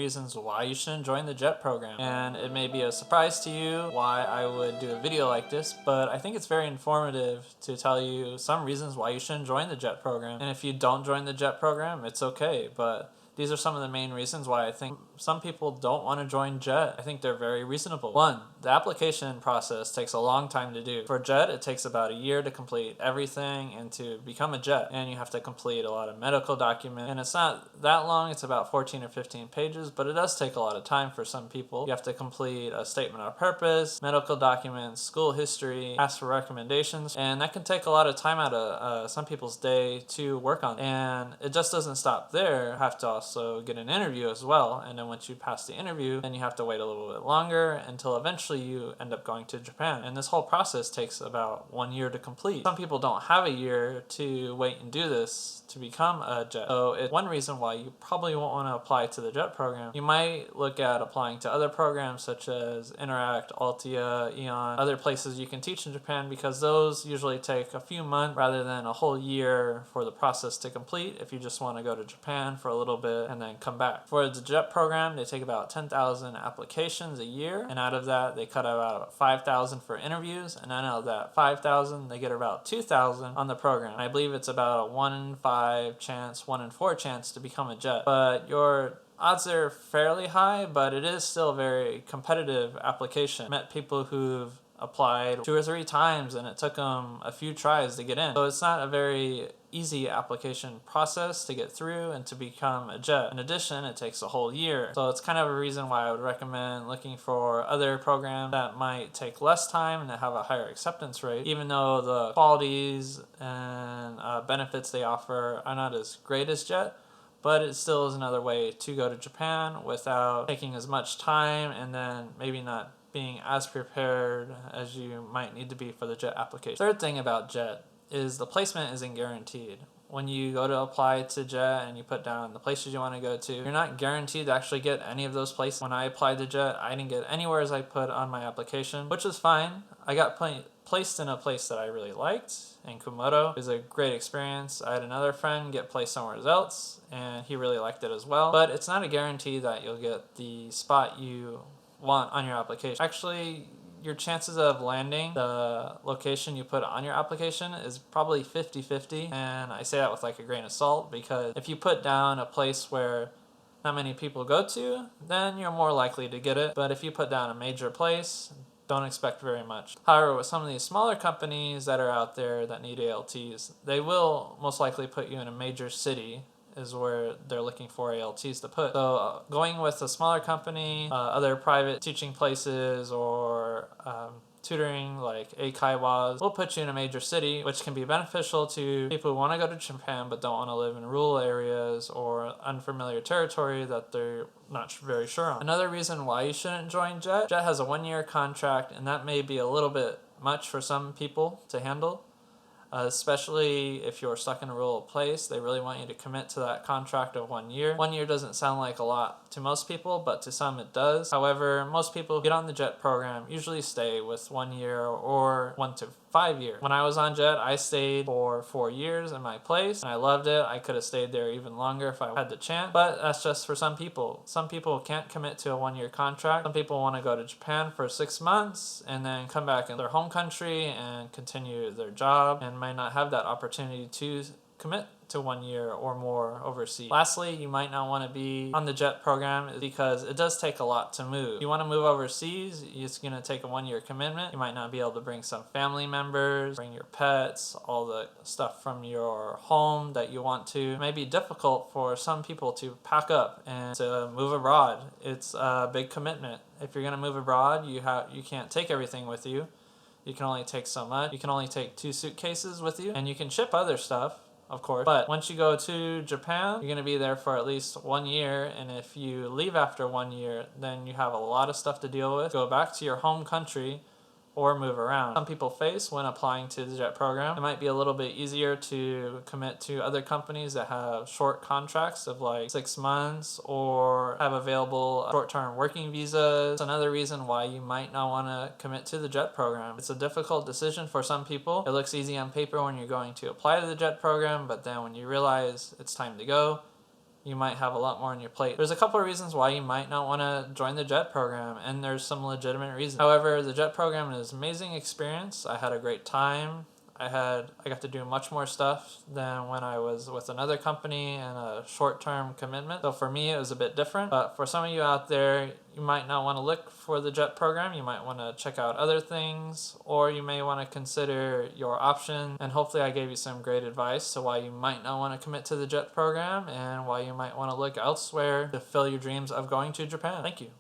reasons why you shouldn't join the JET program. And it may be a surprise to you why I would do a video like this, but I think it's very informative to tell you some reasons why you shouldn't join the JET program. And if you don't join the JET program, it's okay, but these are some of the main reasons why I think some people don't want to join JET. I think they're very reasonable. One, the application process takes a long time to do. For JET, it takes about a year to complete everything and to become a JET. And you have to complete a lot of medical documents. And it's not that long, it's about 14 or 15 pages, but it does take a lot of time for some people. You have to complete a statement of purpose, medical documents, school history, ask for recommendations, and that can take a lot of time out of some people's day to work on. And it just doesn't stop there. You have to also get an interview as well, and then once you pass the interview, then you have to wait a little bit longer until eventually you end up going to Japan. And this whole process takes about 1 year to complete. Some people don't have a year to wait and do this to become a JET. So it's one reason why you probably won't want to apply to the JET program. You might look at applying to other programs such as Interact, Altia, Eon, other places you can teach in Japan, because those usually take a few months rather than a whole year for the process to complete if you just want to go to Japan for a little bit and then come back. For the JET program, they take about 10,000 applications a year, and out of that they cut about 5,000 for interviews, and then out of that 5,000 they get about 2,000 on the program. And I believe it's about a 1 in 5 chance, 1 in 4 chance to become a JET. But your odds are fairly high, but it is still a very competitive application. I met people who've applied 2 or 3 times and it took them a few tries to get in. So it's not a very easy application process to get through and to become a JET. In addition, it takes a whole year. So it's kind of a reason why I would recommend looking for other programs that might take less time and that have a higher acceptance rate, even though the qualities and benefits they offer are not as great as JET. But it still is another way to go to Japan without taking as much time and then maybe not being as prepared as you might need to be for the JET application. Third thing about JET is the placement isn't guaranteed. When you go to apply to JET and you put down the places you want to go to, you're not guaranteed to actually get any of those places. When I applied to JET, I didn't get anywhere as I put on my application, which is fine. I got placed in a place that I really liked in Kumamoto. It was a great experience. I had another friend get placed somewhere else and he really liked it as well. But it's not a guarantee that you'll get the spot you want on your application. Actually, your chances of landing the location you put on your application is probably 50-50, and I say that with like a grain of salt, because if you put down a place where not many people go to, then you're more likely to get it. But if you put down a major place, don't expect very much. However, with some of these smaller companies that are out there that need ALTs, they will most likely put you in a major city is where they're looking for ALTs to put. So going with a smaller company, other private teaching places, or tutoring like Eikaiwas will put you in a major city, which can be beneficial to people who want to go to Japan but don't want to live in rural areas or unfamiliar territory that they're not very sure on. Another reason why you shouldn't join JET, JET has a 1-year contract, and that may be a little bit much for some people to handle. Especially if you're stuck in a rural place, they really want you to commit to that contract of 1 year. 1 year doesn't sound like a lot to most people, but to some it does. However, most people who get on the JET program usually stay with 1 year or 1 to 5 years. When I was on JET, I stayed for 4 years in my place, and I loved it. I could have stayed there even longer if I had the chance, but that's just for some people. Some people can't commit to a 1-year contract. Some people want to go to Japan for 6 months and then come back in their home country and continue their job, and might not have that opportunity to commit to 1 year or more overseas. Lastly, you might not want to be on the JET program because it does take a lot to move. If you want to move overseas, it's going to take a 1-year commitment. You might not be able to bring some family members, bring your pets, all the stuff from your home that you want to. It may be difficult for some people to pack up and to move abroad. It's a big commitment. If you're going to move abroad, you can't take everything with you. You can only take so much. You can only take 2 suitcases with you, and you can ship other stuff, of course. But once you go to Japan, you're going to be there for at least 1 year, and if you leave after 1 year, then you have a lot of stuff to deal with. Go back to your home country or move around. Some people face when applying to the JET program, it might be a little bit easier to commit to other companies that have short contracts of like 6 months or have available short-term working visas. It's another reason why you might not want to commit to the JET program. It's a difficult decision for some people. It looks easy on paper when you're going to apply to the JET program, but then when you realize it's time to go, you might have a lot more on your plate. There's a couple of reasons why you might not want to join the JET program, and there's some legitimate reasons. However, the JET program is an amazing experience. I had a great time. I got to do much more stuff than when I was with another company and a short-term commitment. So for me, it was a bit different. But for some of you out there, you might not want to look for the JET program. You might want to check out other things, or you may want to consider your option. And hopefully I gave you some great advice to why you might not want to commit to the JET program and why you might want to look elsewhere to fill your dreams of going to Japan. Thank you.